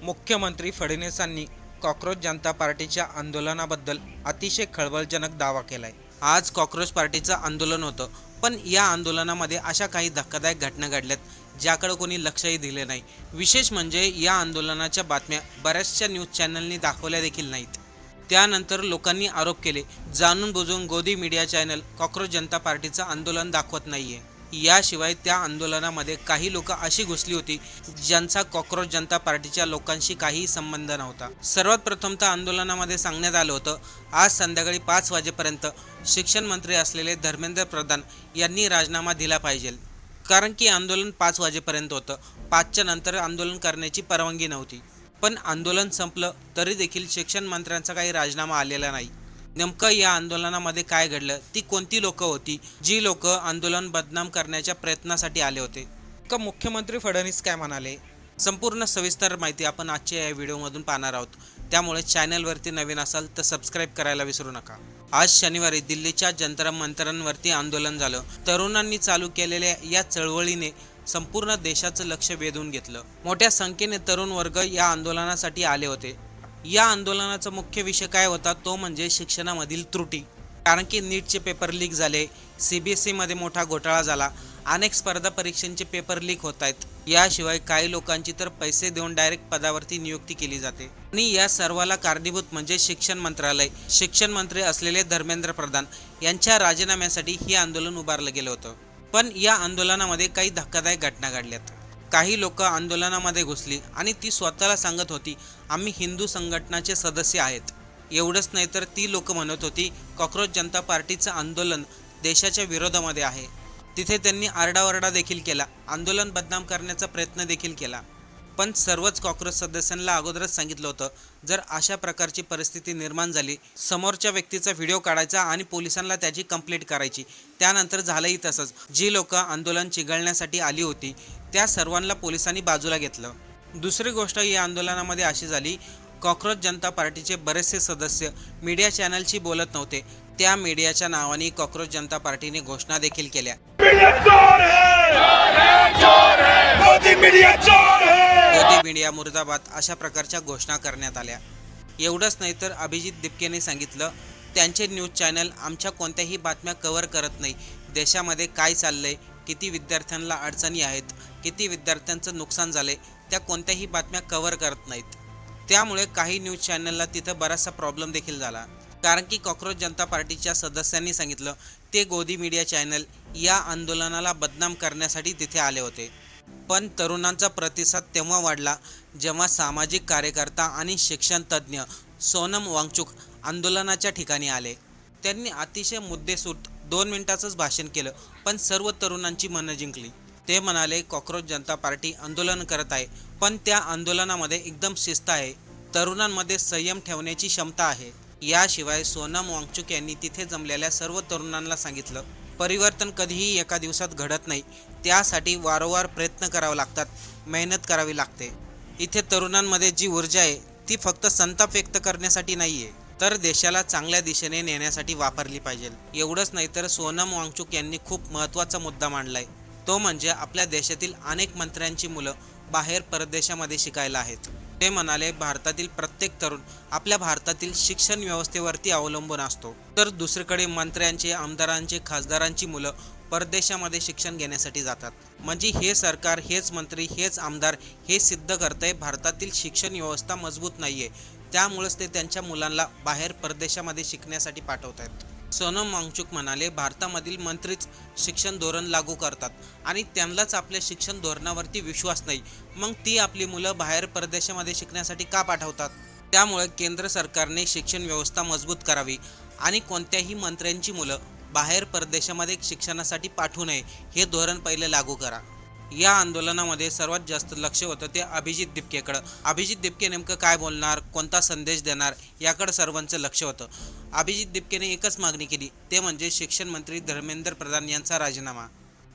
मुख्यमंत्री फडणवीसांनी कॉक्रोच जनता पार्टीच्या आंदोलनाबद्दल अतिशय खळबळजनक दावा केलाय। आज कॉक्रोच पार्टीचं आंदोलन होतं, पण या आंदोलनामध्ये अशा काही धक्कादायक घटना घडल्यात ज्याकडे कोणी लक्षही दिले नाही। विशेष म्हणजे या आंदोलनाच्या बातम्या बऱ्याचशा न्यूज चॅनलनी दाखवल्या देखील नाहीत। त्यानंतर लोकांनी आरोप केले, जाणून बुजून गोदी मीडिया चॅनल कॉक्रोच जनता पार्टीचं आंदोलन दाखवत नाहीये। याशिवाय त्या आंदोलनामध्ये काही लोक अशी घुसली होती ज्यांचा कॉक्रोच जनता पार्टीच्या लोकांशी काही संबंध नव्हता। सर्वात प्रथम तर आंदोलनामध्ये सांगण्यात आलं होतं, आज संध्याकाळी 5 वाजेपर्यंत शिक्षण मंत्री असलेले धर्मेंद्र प्रधान यांनी राजीनामा दिला पाहिजे, कारण की आंदोलन 5 वाजेपर्यंत होतं। 5च्या नंतर आंदोलन करण्याची परवानगी नव्हती। पण आंदोलन संपलं तरी देखील शिक्षण मंत्र्यांचा काही राजीनामा आलेला नाही। नेमकं या आंदोलनामध्ये काय घडलं, ती कोणती लोक होती जी लोक आंदोलन बदनाम करण्याच्या प्रयत्नासाठी आले होते, का मुख्यमंत्री फडणवीस काय म्हणाले, संपूर्ण सविस्तर माहिती आपण आजच्या या व्हिडिओमधून पाहणार आहोत। त्यामुळे चॅनलवरती नवीन असाल तर सबस्क्राईब करायला विसरू नका। आज शनिवारी दिल्लीच्या जंतर मंतरांवरती आंदोलन झालं। तरुणांनी चालू केलेल्या या चळवळीने संपूर्ण देशाचं लक्ष वेधून घेतलं। मोठ्या संख्येने तरुण वर्ग या आंदोलनासाठी आले होते। या आंदोलनाचा मुख्य विषय काय होता, तो म्हणजे शिक्षणामधील त्रुटी। कारण की नीटचे पेपर लीक झाले, CBSE मोठा घोटाळा झाला, अनेक स्पर्धा परीक्षांचे पेपर लीक होत आहेत। याशिवाय काही लोकांची तर पैसे देऊन डायरेक्ट पदावरती नियुक्ती केली जाते। आणि या सर्वाला कारणीभूत म्हणजे शिक्षण मंत्रालय। शिक्षण मंत्री असलेले धर्मेंद्र प्रधान यांच्या राजीनाम्यासाठी हे आंदोलन उभारलं गेलं होतं। पण या आंदोलनामध्ये काही धक्कादायक घटना घडल्यात। काही लोक आंदोलनामध्ये घुसली आणि ती स्वतःला सांगत होती, आम्ही हिंदू संघटनाचे सदस्य आहेत। एवढंच नाही तर ती लोक म्हणत होती, कॉक्रोच जनता पार्टीचं आंदोलन देशाच्या विरोधामध्ये आहे। तिथे त्यांनी आरडाओरडा देखील केला, आंदोलन बदनाम करण्याचा प्रयत्न देखील केला। पण सर्वच कॉक्रोच सदस्यांना अगोदरच सांगितलं होतं, जर अशा प्रकारची परिस्थिती निर्माण झाली, समोरच्या व्यक्तीचा व्हिडिओ काढायचा आणि पोलिसांना त्याची कंप्लेंट करायची। त्यानंतर झालंही तसंच। जी लोक आंदोलन चिघळण्यासाठी आली होती त्या सर्वांना पोलिसांनी बाजूला घेतलं। दुसरी गोष्ट या आंदोलनामध्ये अशी झाली, कॉक्रोच जनता पार्टीचे बरेचसे सदस्य मीडिया चॅनलशी बोलत नव्हते। त्या मीडियाच्या नावाने कॉक्रोच जनता पार्टीने घोषणा देखील केल्या, गोदी मीडिया मुर्दाबाद, अशा प्रकारच्या घोषणा करण्यात आल्या। एवढंच नाही तर अभिजित दिपकेने सांगितलं, त्यांचे न्यूज चॅनल आमच्या कोणत्याही बातम्या कव्हर करत नाही। देशामध्ये काय चाललंय, किती विद्यार्थ्यांना अडचणी आहेत, किती विद्यार्थ्यांचं नुकसान झाले, त्या कोणत्याही बातम्या कव्हर करत नाहीत। त्यामुळे काही न्यूज चॅनलला तिथं बराचसा प्रॉब्लेम देखील झाला। कारण की कॉक्रोच जनता पार्टीच्या सदस्यांनी सांगितलं, ते गोदी मीडिया चॅनल या आंदोलनाला बदनाम करण्यासाठी तिथे आले होते। पण तरुणांचा प्रतिसाद तेव्हा वाढला जेव्हा सामाजिक कार्यकर्ता आणि शिक्षण तज्ज्ञ सोनम वांगचुक आंदोलनाच्या ठिकाणी आले। त्यांनी अतिशय मुद्देसूद 2 मिनिटाचंच भाषण केलं, पण सर्व तरुणांची मनं जिंकली। ते म्हणाले, कॉक्रोच जनता पार्टी आंदोलन करत आहे, पण त्या आंदोलनामध्ये एकदम शिस्त आहे, तरुणांमध्ये संयम ठेवण्याची क्षमता आहे। याशिवाय सोनम वांगचुक यांनी तिथे जमलेल्या सर्व तरुणांना सांगितलं, परिवर्तन कधीही एका दिवसात घडत नाही, त्यासाठी वारंवार प्रयत्न करावे लागतात, मेहनत करावी लागते। इथे तरुणांमध्ये जी ऊर्जा आहे ती फक्त संताप व्यक्त करण्यासाठी नाही आहे, तर देशाला चांगल्या दिशेने नेण्यासाठी वापरली पाहिजे। एवढंच नाही तर सोनम वांगचुक यांनी खूप महत्त्वाचा मुद्दा मांडलाय, तो म्हणजे आपल्या देशातील अनेक मंत्र्यांची मुलं बाहेर परदेशामध्ये शिकायला आहेत। ते म्हणाले, भारतातील प्रत्येक तरुण आपल्या भारतातील शिक्षण व्यवस्थेवरती अवलंबून असतो, तर दुसरीकडे मंत्र्यांचे, आमदारांचे, खासदारांची मुलं परदेशामध्ये शिक्षण घेण्यासाठी जातात। म्हणजे हे सरकार, हेच मंत्री, हेच आमदार हे सिद्ध करतंय भारतातील शिक्षण व्यवस्था मजबूत नाहीये, त्यामुळेच ते त्यांच्या मुलांना बाहेर परदेशामध्ये शिकण्यासाठी पाठवत आहेत। सोनम वांगचुक म्हणाले, भारतामधील मंत्रीच शिक्षण धोरण लागू करतात आणि त्यांनाच आपल्या शिक्षण धोरणावरती विश्वास नाही, मग ती आपली मुलं बाहेर परदेशामध्ये शिकण्यासाठी का पाठवतात। त्यामुळे केंद्र सरकारने शिक्षण व्यवस्था मजबूत करावी आणि कोणत्याही मंत्र्यांची मुलं बाहेर परदेशामध्ये शिक्षणासाठी पाठवू नये, हे धोरण पहिले लागू करा। या आंदोलनामध्ये सर्वात जास्त लक्ष होतं ते अभिजित दिपकेकडं। अभिजित दिपके नेमकं काय बोलणार, कोणता संदेश देणार, याकडं सर्वांचं लक्ष होतं। अभिजित दिपकेने एकच मागणी केली, ते म्हणजे शिक्षण मंत्री धर्मेंद्र प्रधान यांचा राजीनामा।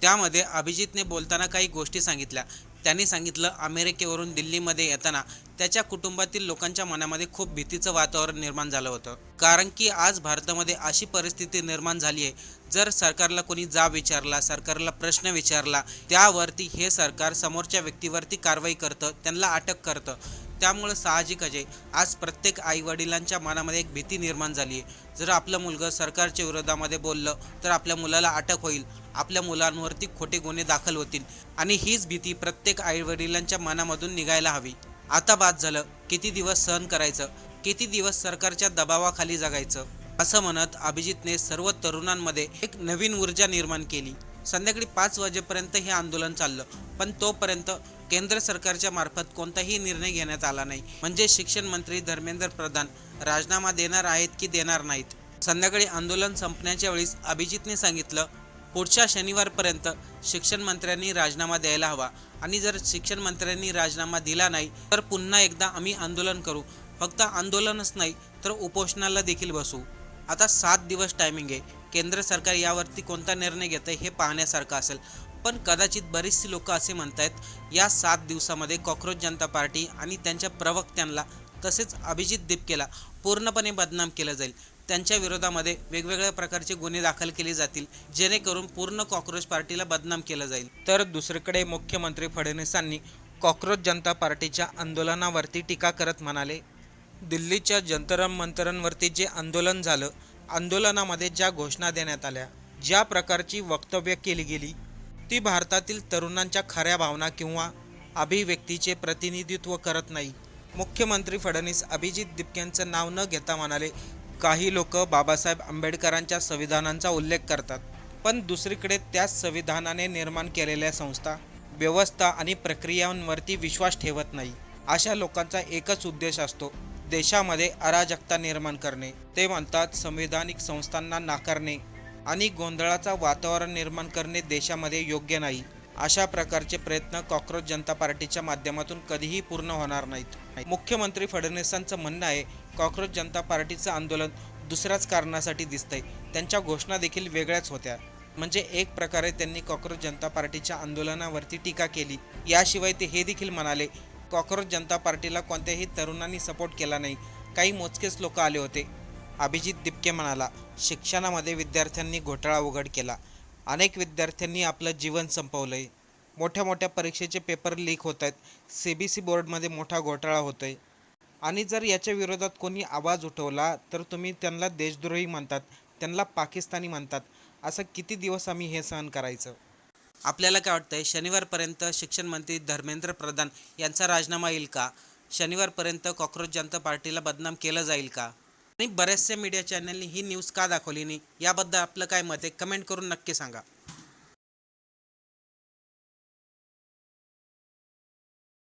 त्यामध्ये अभिजितने बोलताना काही गोष्टी सांगितल्या। त्यांनी सांगितलं, अमेरिकेवरून दिल्लीमध्ये येताना त्याच्या कुटुंबातील लोकांच्या मनामध्ये खूप भीतीचं वातावरण निर्माण झालं होतं। कारण की आज भारतामध्ये अशी परिस्थिती निर्माण झाली आहे, जर सरकारला कोणी जाब विचारला, सरकारला प्रश्न विचारला, त्यावरती हे सरकार समोरच्या व्यक्तीवरती कारवाई करतं, त्यांना अटक करतं। त्यामुळे साहजिकच आहे आज प्रत्येक आई वडिलांच्या मनामध्ये एक भीती निर्माण झाली आहे। जर आपलं मुलगा सरकारच्या विरोधामध्ये बोललं तर आपल्या मुलाला अटक होईल, आपल्या मुलांवरती खोटे गुन्हे दाखल होतील आणि हीच भीती प्रत्येक आई वडिलांच्या मनामधून निघायला हवी। आता बाद झालं, किती दिवस सहन करायचं, किती दिवस सरकारच्या दबावाखाली जगायचं, असं म्हणत अभिजितने सर्व तरुणांमध्ये एक नवीन ऊर्जा निर्माण केली। संध्याकाळी 5 वाजेपर्यंत हे आंदोलन चाललं, पण तोपर्यंत केंद्र सरकारच्या मार्फत कोणताही निर्णय घेण्यात आला नाही। म्हणजे शिक्षण मंत्री धर्मेंद्र प्रधान राजीनामा देणार आहेत की देणार नाहीत। संध्याकाळी आंदोलन संपण्याच्या वेळीस अभिजितने सांगितलं, पुढच्या शनिवारपर्यंत शिक्षण मंत्र्यांनी राजीनामा द्यायला हवा आणि जर शिक्षण मंत्र्यांनी राजीनामा दिला नाही तर पुन्हा एकदा आम्ही आंदोलन करू। फक्त आंदोलनच नाही तर उपोषणाला देखील बसू। आता 7 दिवस टायमिंग आहे, केंद्र सरकार यावरती कोणता निर्णय घेतं हे पाहण्यासारखं असेल। पण कदाचित बरीचशी लोक असे म्हणतायत या 7 दिवसामध्ये कॉक्रोच जनता पार्टी आणि त्यांच्या प्रवक्त्यांना तसेच अभिजित दिपकेला पूर्णपणे बदनाम केलं जाईल। त्यांच्या विरोधामध्ये वेगवेगळ्या प्रकारचे गुन्हे दाखल केले जातील जेणेकरून पूर्ण कॉक्रोच पार्टीला बदनाम केलं जाईल। तर दुसरीकडे मुख्यमंत्री फडणवीसांनी कॉक्रोच जनता पार्टीच्या आंदोलनावरती टीका करत म्हणाले, दिल्लीच्या जंतर मंतरांवरती जे आंदोलन झालं, आंदोलनामध्ये ज्या घोषणा देण्यात आल्या, ज्या प्रकारची वक्तव्य केली गेली ती भारतातील तरुणांच्या खऱ्या भावना किंवा अभिव्यक्तीचे प्रतिनिधित्व करत नाही। मुख्यमंत्री फडणवीस अभिजित दिपकेंचं नाव न घेता म्हणाले, काही लोक बाबासाहेब आंबेडकरांच्या संविधानांचा उल्लेख करतात, पण दुसरीकडे त्याच संविधानाने निर्माण केलेल्या संस्था, व्यवस्था आणि प्रक्रियांवरती विश्वास ठेवत नाही। अशा लोकांचा एकच उद्देश असतो, देशामध्ये अराजकता निर्माण करणे। ते म्हणतात संविधानिक संस्थांना नाकारणे आणि गोंधळाचा वातावरण निर्माण करणे देशामध्ये योग्य नाही। अशा प्रकारचे प्रयत्न कॉक्रोच जनता पार्टीच्या माध्यमातून कधीही पूर्ण होणार नाहीत। मुख्यमंत्री फडणवीसांचं म्हणणं आहे, कॉक्रोच जनता पार्टीचं आंदोलन दुसऱ्याच कारणासाठी दिसतंय, त्यांच्या घोषणा देखील वेगळ्याच होत्या। म्हणजे एक प्रकारे त्यांनी कॉक्रोच जनता पार्टीच्या आंदोलनावरती टीका केली। याशिवाय ते हे देखील म्हणाले, कॉक्रोच जनता पार्टीला कोणत्याही तरुणांनी सपोर्ट केला नाही, काही मोजकेच लोक आले होते। अभिजित दिपके म्हणाला, शिक्षणामध्ये विद्यार्थ्यांनी घोटाळा उघड केला, अनेक विद्यार्थ्यांनी आपलं जीवन संपवलंय, मोठ्या मोठ्या परीक्षेचे पेपर लीक होत आहेत, CBSE बोर्डमध्ये मोठा घोटाळा होतोय आणि जर याच्या विरोधात कोणी आवाज उठवला तर तुम्ही त्यांना देशद्रोही म्हणतात, त्यांना पाकिस्तानी म्हणतात। असं किती दिवस आम्ही हे सहन करायचं? आपल्याला काय वाटतंय, शनिवारपर्यंत शिक्षण मंत्री धर्मेंद्र प्रधान यांचा राजीनामा येईल का? शनिवारपर्यंत कॉक्रोच जनता पार्टीला बदनाम केलं जाईल का? आणि बऱ्याचशा मीडिया चॅनलनी ही न्यूज का दाखवली नाही याबद्दल आपलं काय मत आहे कमेंट करून नक्की सांगा।